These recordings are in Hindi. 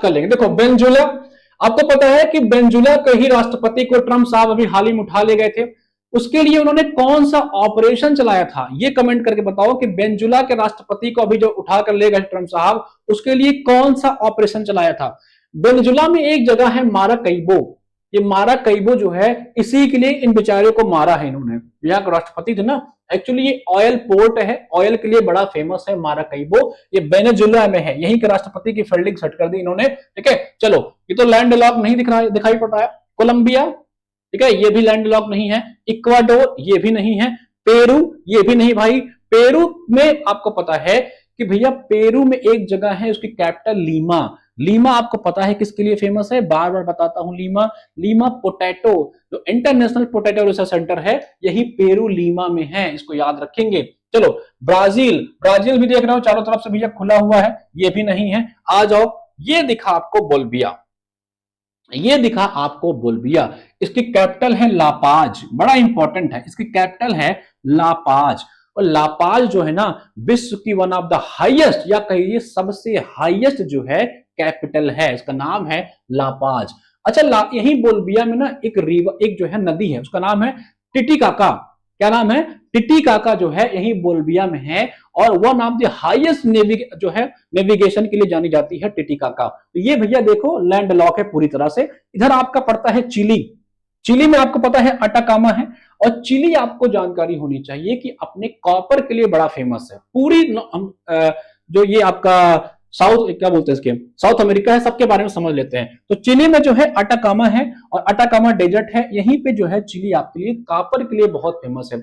कर लेंगे। देखो वेनेजुएला, आपको पता है कि वेनेजुएला के ही राष्ट्रपति को ट्रंप साहब अभी हाल ही में उठा ले गए थे। उसके लिए उन्होंने कौन सा ऑपरेशन चलाया था, ये कमेंट करके बताओ कि वेनेजुएला के राष्ट्रपति को अभी जो उठा कर ले गए ट्रंप साहब, उसके लिए कौन सा ऑपरेशन चलाया था। वेनेजुएला में एक जगह है माराकैबो, ये माराकैबो जो है इसी के लिए इन बेचारे को मारा है इन्होंने। यहाँ के राष्ट्रपति थे ना, एक्चुअली ये ऑयल पोर्ट है, ऑयल के लिए बड़ा फेमस है माराकैबो, ये वेनेजुएला में है, यहीं के राष्ट्रपति की फील्डिंग सेट कर दी इन्होंने। ठीक है, चलो ये तो लैंड लॉक नहीं दिखाई पड़ रहा है। कोलंबिया, ठीक है, ये भी लैंड लॉक नहीं है। इक्वाडोर, ये भी नहीं है। पेरू, ये भी नहीं भाई। पेरू में आपको पता है कि भैया पेरू में एक जगह है, उसकी कैपिटल लीमा। लीमा आपको पता है किसके लिए फेमस है, बार बार बताता हूं, लीमा। लीमा पोटैटो, जो इंटरनेशनल पोटैटो रिसर्च सेंटर है, यही पेरू लीमा में है, इसको याद रखेंगे। चलो ब्राजील, ब्राजील भी देख रहे हो चारों तरफ से भैया खुला हुआ है, ये भी नहीं है। आ जाओ, ये दिखा आपको बोल्विया, ये दिखा आपको बोल्विया, इसकी कैपिटल है लापाज, बड़ा इंपॉर्टेंट है, इसकी कैपिटल है लापाज। और लापाज जो है ना, विश्व की वन ऑफ द हाईएस्ट, या कहिए सबसे हाईएस्ट जो है कैपिटल है, इसका नाम है लापाज। अच्छा, यही बोल्विया में ना एक रिवर, एक जो है नदी है, उसका नाम है टिटिकाका। क्या नाम है, टिटिकाका, जो है यही बोल्विया में है, और वन ऑफ द हाईएस्ट जो है नेविगेशन के लिए जानी जाती है टिटिकाका। तो ये भैया देखो लैंड लॉक है पूरी तरह से। इधर आपका पड़ता है चिली, चिली में आपको पता है अटाकामा है, और चिली आपको जानकारी होनी चाहिए कि अपने कॉपर के लिए बड़ा फेमस है। पूरी जो ये आपका साउथ, क्या बोलते हैं इसके, साउथ अमेरिका है, सबके बारे में समझ लेते हैं। तो चिली में जो है अटाकामा है, और अटाकामा डेजर्ट है, यहीं पे जो है चिली आपके लिए कॉपर के लिए बहुत फेमस है।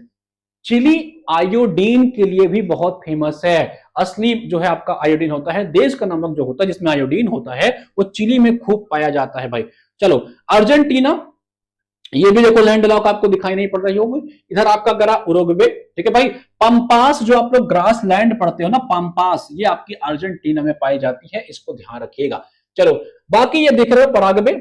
चिली आयोडीन के लिए भी बहुत फेमस है। असली जो है आपका आयोडीन होता है, देश का नमक जो होता है जिसमें आयोडीन होता है, वो चिली में खूब पाया जाता है भाई। चलो अर्जेंटीना, ये भी देखो लैंड लॉक आपको दिखाई नहीं पड़ रही होगी। इधर आपका गरा उरुग्वे, ठीक है भाई। पंपास, जो आप लोग ग्रास लैंड पढ़ते हो ना, पंपास, ये आपकी अर्जेंटीना में पाई जाती है, इसको ध्यान रखिएगा। चलो बाकी ये देख रहे हो पराग्वे,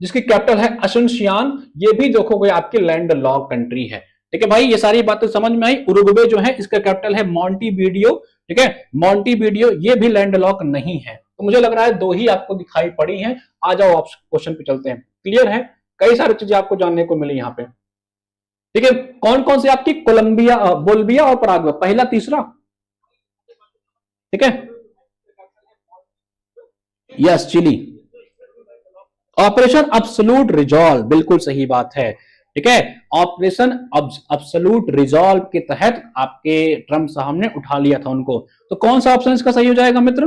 जिसकी कैपिटल है असुनसियान, ये भी देखोगे आपकी लैंड लॉक कंट्री है। ठीक है भाई, ये सारी बातें समझ में आई। उरुग्वे जो है इसका कैपिटल है मोंटेवीडियो, ठीक है, मोंटेवीडियो, ये भी लैंड लॉक नहीं है। तो मुझे लग रहा है दो ही आपको दिखाई पड़ी हैं। आ जाओ आप क्वेश्चन पे चलते हैं। क्लियर है, कई सारी चीजें आपको जानने को मिली यहाँ पे। ठीक है, कौन कौन से आपकी कोलंबिया, बोल्विया और पराग्वे, पहला तीसरा, ठीक है, यस चिली। ऑपरेशन अब्सोल्यूट रिजॉल्व, बिल्कुल सही बात है। ठीक है, ऑपरेशन अब्सोल्यूट रिजॉल्व के तहत आपके ट्रंप साहब ने उठा लिया था उनको। तो कौन सा ऑप्शन इसका सही हो जाएगा मित्र,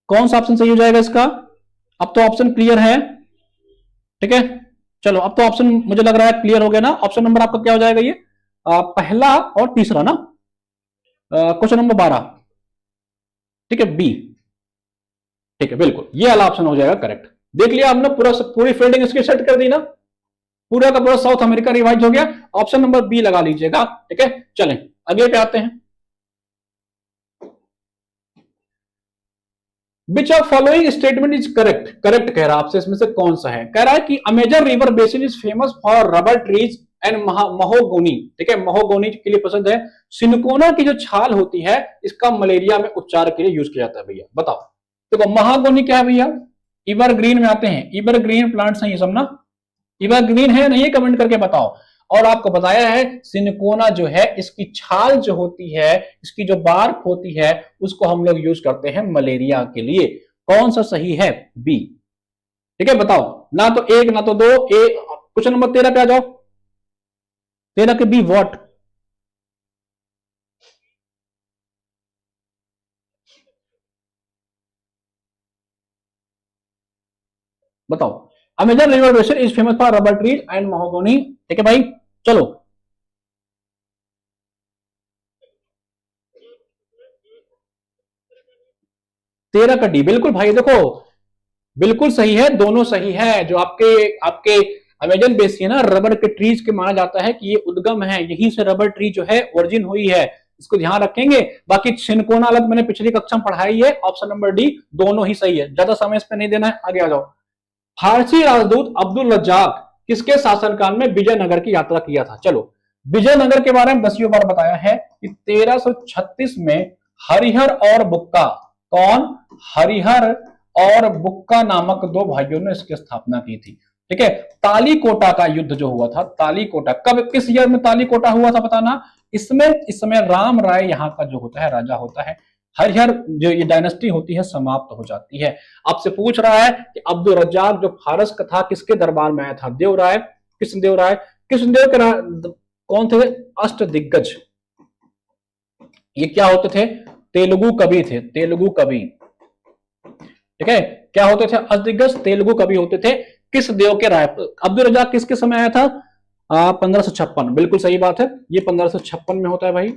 कौन सा ऑप्शन सही हो जाएगा इसका? अब तो ऑप्शन क्लियर है, ठीक है। चलो अब तो ऑप्शन मुझे लग रहा है क्लियर हो गया ना। ऑप्शन नंबर आपका क्या हो जाएगा, ये पहला और तीसरा ना, क्वेश्चन नंबर 12, ठीक है, बी, ठीक है, बिल्कुल ये वाला ऑप्शन हो जाएगा करेक्ट। देख लिया आपने, पूरी फील्डिंग इसकी सेट कर दी ना, पूरा का पूरा साउथ अमेरिका रिवाइज हो गया। ऑप्शन नंबर बी लगा लीजिएगा, ठीक है। चलें अगले पे आते हैं। Which of following statement is correct, correct कह रहा है आपसे, इसमें से कौन सा है? कह रहा है कि Amazon river basin is famous for rubber trees and mahogany, ठीक है, महोगोनी के लिए पसंद है। सिनकोना की जो छाल होती है, इसका मलेरिया में उपचार के लिए यूज किया जाता है। भैया बताओ, देखो महागोनी क्या है भैया, इवरग्रीन में आते हैं, इवरग्रीन प्लांट्स हैं ये सब ना, इवरग्रीन है नहीं, कमेंट करके बताओ। और आपको बताया है सिनकोना जो है, इसकी छाल जो होती है, इसकी जो बार्क होती है, उसको हम लोग यूज करते हैं मलेरिया के लिए। कौन सा सही है? बी, ठीक है, बताओ। ना तो एक ना तो दो, क्वेश्चन नंबर 13 पे आ जाओ। 13 के बी व्हाट, बताओ। Amazon river basin is famous for rubber trees and mahogany, ठीक है भाई। चलो तेरह का डी, बिल्कुल भाई, देखो बिल्कुल सही है, दोनों सही है। जो आपके आपके अमेजन बेसिन है ना, रबर के ट्रीज के माना जाता है कि ये उद्गम है, यहीं से रबर ट्री जो है ओरिजिन हुई है, इसको ध्यान रखेंगे। बाकी सिनकोना अलग मैंने पिछली कक्षा में पढ़ाई है। ऑप्शन नंबर डी दोनों ही सही है, ज्यादा समय इस पे नहीं देना है। आगे आ जाओ। फारसी राजदूत अब्दुल रज्जाक किसके शासनकाल में विजयनगर की यात्रा किया था? चलो विजयनगर के बारे में 10 बार बताया है कि 1336 में हरिहर और बुक्का, कौन? हरिहर और बुक्का नामक दो भाइयों ने इसकी स्थापना की थी। ठीक है, तालीकोटा का युद्ध जो हुआ था, तालीकोटा कब, किस ईयर में तालीकोटा हुआ था बताना। इसमें इस समय राम राय यहाँ का जो होता है राजा होता है। हरिहर जो ये डायनेस्टी होती है समाप्त हो जाती है। आपसे पूछ रहा है कि अब्दुल रज्जाक जो फारस का था किसके दरबार में आया था? देवराय, कृष्णदेव राय। कृष्णदेव के कौन थे? अष्ट दिग्गज। ये क्या होते थे? तेलुगु कवि थे, तेलुगु कवि। ठीक है, क्या होते थे? अष्ट दिग्गज तेलुगु कवि होते थे। कृष्णदेव के राय। अब्दुल रज्जाक किसके समय आया था? 1556। बिल्कुल सही बात है, ये 1556 में होता है भाई।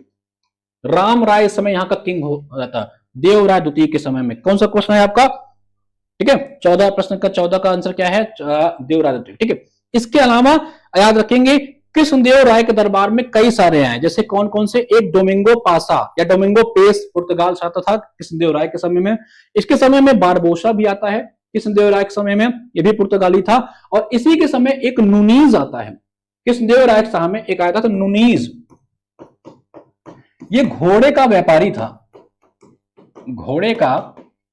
राम राय इस समय यहाँ का किंग हो जाता, देव राय द्वितीय के समय में। कौन सा क्वेश्चन है आपका? ठीक है, 14 प्रश्न का 14 का आंसर क्या है? देव राय द्वितीय। ठीक है, इसके अलावा याद रखेंगे कृष्णदेव राय के दरबार में कई सारे हैं, जैसे कौन कौन से? एक डोमिंगो पासा या डोमिंगो पेस पुर्तगाल से आता था कृष्णदेव राय के समय में। इसके समय में बारबोसा भी आता है कृष्णदेव राय के समय में, ये भी पुर्तगाली था। और इसी के समय एक नुनीज आता है, कृष्णदेव राय के समय में एक आया था तो नुनीज, ये घोड़े का व्यापारी था, घोड़े का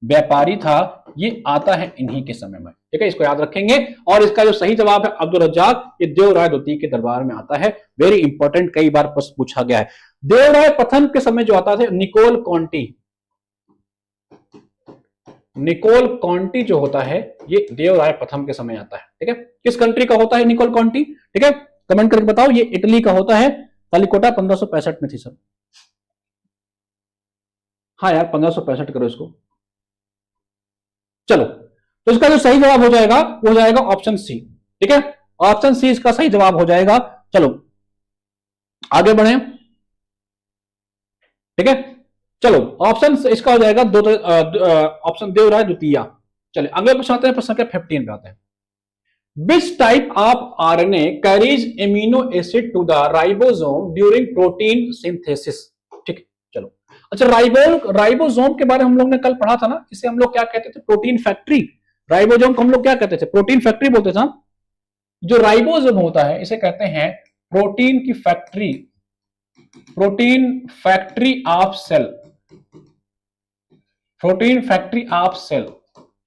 व्यापारी था, ये आता है इन्हीं के समय में। ठीक है, इसको याद रखेंगे। और इसका जो सही जवाब है अब्दुल रज्जाक, ये देवराय द्वितीय के दरबार में आता है। वेरी इंपॉर्टेंट, कई बार प्रश्न पूछा गया है। देवराय प्रथम के समय जो आता था निकोल कॉन्टी, निकोल कॉन्टी जो होता है ये देवराय प्रथम के समय आता है। ठीक है, किस कंट्री का होता है निकोल कॉन्टी? ठीक है, कमेंट करके बताओ। ये इटली का होता है। तालीकोटा 1565 में थी सर। हाँ यार 1565 करो इसको। चलो, तो इसका जो सही जवाब हो जाएगा वो हो जाएगा ऑप्शन सी। ठीक है, ऑप्शन सी इसका सही जवाब हो जाएगा। चलो आगे बढ़े। ठीक है, चलो ऑप्शन इसका हो जाएगा दो, ऑप्शन देवराय द्वितीय। चलिए अगले प्रश्न आते हैं, प्रश्न के 15 पे आते हैं। Which type of RNA carries amino acid to the ribosome during protein synthesis? ठीक, चलो अच्छा, राइबोसोम के बारे में हम लोग ने कल पढ़ा था ना, इसे हम लोग क्या कहते थे? Protein factory. राइबोसोम को हम लोग क्या कहते थे? प्रोटीन फैक्ट्री बोलते थे। जो राइबोसोम होता है इसे कहते हैं प्रोटीन की factory, protein factory of cell, protein factory of cell.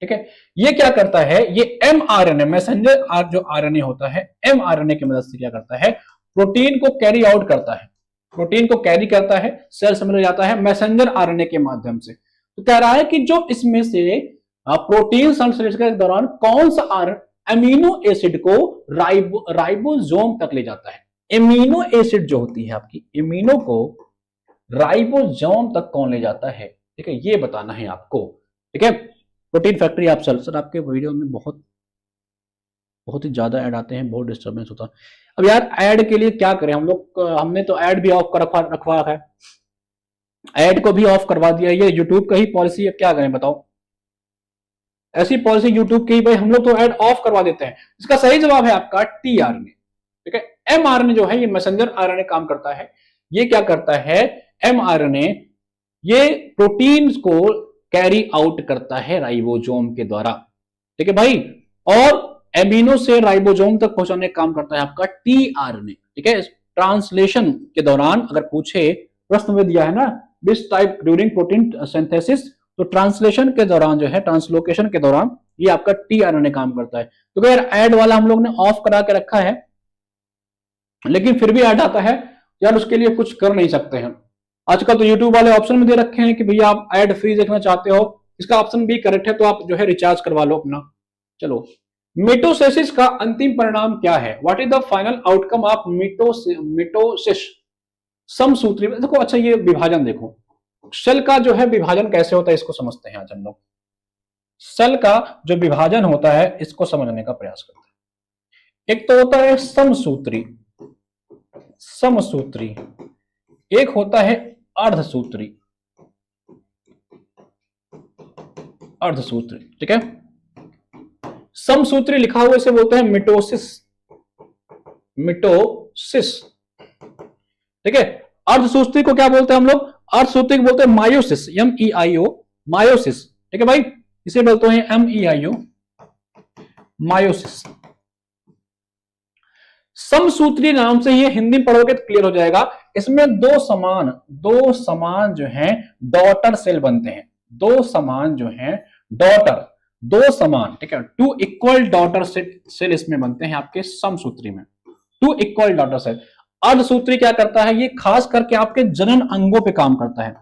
ठीक है, ये क्या करता है? ये एमआरएनए, मैसेंजर जो आरएनए होता है, एमआरएनए की मदद से क्या करता है? प्रोटीन को कैरी आउट करता है, प्रोटीन को कैरी करता है, सेल से मिल जाता है मैसेंजर आरएनए के माध्यम से। तो कह रहा है कि जो इसमें से प्रोटीन संश्लेषण के दौरान कौन सा एमिनो एसिड को राइबोसोम तक ले जाता है। एमिनो एसिड जो होती है आपकी, एमिनो को राइबोसोम तक कौन ले जाता है? ठीक है, ये बताना है आपको। ठीक है, protein factory of cell. Sir आपके वीडियो में बहुत ही ज्यादा ऐड आते हैं, बहुत डिस्टर्बेंस होता है। अब यार ऐड के लिए क्या करें हम लोग? हमने तो ऐड भी ऑफ कर रखवा है, ऐड को भी ऑफ करवा दिया। ये यूट्यूब का ही पॉलिसी है, क्या करें बताओ? ऐसी पॉलिसी यूट्यूब की, भाई हम लोग तो ऐड ऑफ करवा देते हैं। इसका सही जवाब है आपका टीआरएनए। ठीक है, एमआरएनए जो है ये मैसेंजर आरएनए काम करता है। ये क्या करता है? एमआरएनए ये प्रोटीन को कैरी आउट करता है राइबोसोम के द्वारा। ठीक है भाई, और एमिनो से राइबोसोम तक पहुंचाने का काम करता है आपका टीआरएनए। ठीक है, ट्रांसलेशन के दौरान अगर पूछे, प्रश्न में दिया है ना which type during protein synthesis, तो ट्रांसलेशन के दौरान जो है, ट्रांसलोकेशन के दौरान ये आपका टीआरएनए काम करता है। तो यार ऐड वाला हम लोग ने ऑफ करा के रखा है, लेकिन फिर भी ऐड आता है यार, उसके लिए कुछ कर नहीं सकते हैं। आजकल तो यूट्यूब वाले ऑप्शन में दे रखे हैं कि भैया आप ऐड फ्री देखना चाहते हो, इसका ऑप्शन भी करेक्ट है, तो आप जो है रिचार्ज करवा लो अपना। चलो, मिटोसिस का अंतिम परिणाम क्या है? What is the final outcome of mitosis? समसूत्री। देखो अच्छा, ये विभाजन देखो, सेल का जो है विभाजन कैसे होता है इसको समझते हैं आज हम लोग। सेल का जो विभाजन होता है इसको समझने का प्रयास करते हैं। एक तो होता है समसूत्री, समसूत्री, एक होता है अर्धसूत्री, अर्धसूत्री। ठीक है, समसूत्री लिखा हुआ इसे बोलते हैं मिटोसिस, मिटोसिस। ठीक है, अर्धसूत्री को क्या बोलते हैं हम लोग? अर्धसूत्री को बोलते हैं मायोसिस, MEIO, मायोसिस। ठीक है भाई, इसे बोलते हैं MEIO, मायोसिस। समसूत्री नाम से ये हिंदी में पढ़ोगे तो क्लियर हो जाएगा। इसमें दो समान जो हैं डॉटर सेल बनते हैं, दो समान जो हैं डॉटर, दो समान, ठीक है, टू इक्वल डॉटर सेल इसमें बनते हैं आपके समसूत्री में, टू इक्वल डॉटर सेल। अर्धसूत्री क्या करता है, ये खास करके आपके जनन अंगों पे काम करता है,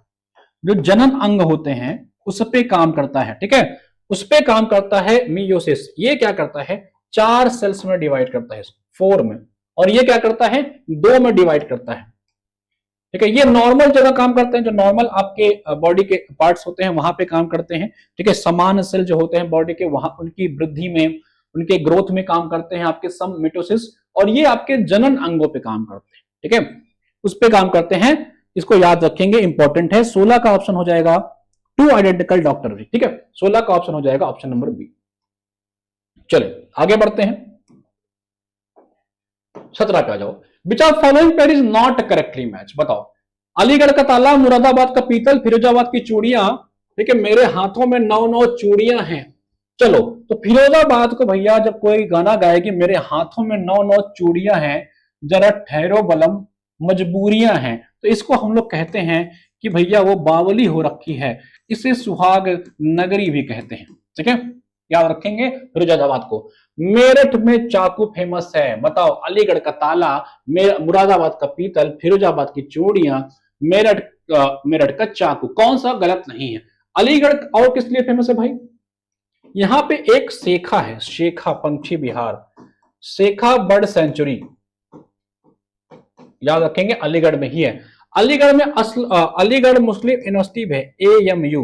जो जनन अंग होते हैं उस पे काम करता है, ठीक है, उस पे काम करता है मियोसिस। ये क्या करता है, 4 सेल्स में डिवाइड करता है, 4 में, और ये क्या करता है, 2 में डिवाइड करता है, ठीक है। ये नॉर्मल जगह काम करते हैं, जो नॉर्मल आपके बॉडी के पार्ट्स होते हैं वहां पे काम करते हैं, ठीक है। समान सेल जो होते हैं बॉडी के, वहां उनकी वृद्धि में, उनके ग्रोथ में काम करते हैं आपके सम मिटोसिस, और ये आपके जनन अंगों पे काम करते हैं, ठीक है, उस पे काम करते हैं। इसको याद रखेंगे, इंपॉर्टेंट है। 16 का ऑप्शन हो जाएगा टू आइडेंटिकल डॉक्टर, ठीक है, 16 का ऑप्शन हो जाएगा ऑप्शन नंबर बी। चले आगे बढ़ते हैं, 17 पे आ जाओ। Which of following pair is not correctly match, बताओ। अलीगढ़ का ताला, मुरादाबाद का पीतल, फिरोजाबाद की चूड़ियां, ठीक है, मेरे हाथों में 9 चूड़ियां हैं। चलो, तो फिरोजाबाद को भैया जब कोई गाना गाए कि मेरे हाथों में 9 चूड़ियां हैं, जरा ठहरो बलम मजबूरियां हैं, तो इसको हम लोग कहते हैं कि भैया वो बावली हो रखी है, इसे सुहाग नगरी भी कहते हैं, ठीक है, याद रखेंगे फिरोजाबाद को। मेरठ में चाकू फेमस है, बताओ। अलीगढ़ का ताला, मुरादाबाद का पीतल, फिरोजाबाद की चूड़ियां, मेरठ का चाकू, कौन सा गलत नहीं है। अलीगढ़ और किस लिए फेमस है भाई, यहां पे एक शेखा है, शेखा पंछी विहार, शेखा बर्ड सेंचुरी, याद रखेंगे, अलीगढ़ में ही है। अलीगढ़ में अलीगढ़ मुस्लिम यूनिवर्सिटी है, AMU,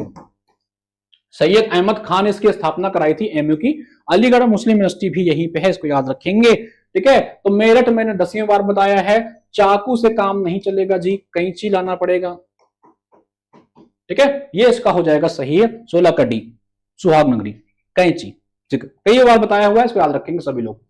सैयद अहमद खान इसकी स्थापना कराई थी, एमयू की। अलीगढ़ मुस्लिम यूनिवर्सिटी भी यहीं पे है, इसको याद रखेंगे, ठीक है। तो मेरठ मैंने 10वीं बार बताया है, चाकू से काम नहीं चलेगा जी, कैंची लाना पड़ेगा, ठीक है, ये इसका हो जाएगा सही है, 16 का डी, सुहाग नगरी, कैंची, ठीक है, कई बार बताया हुआ है, इसको याद रखेंगे सभी लोग।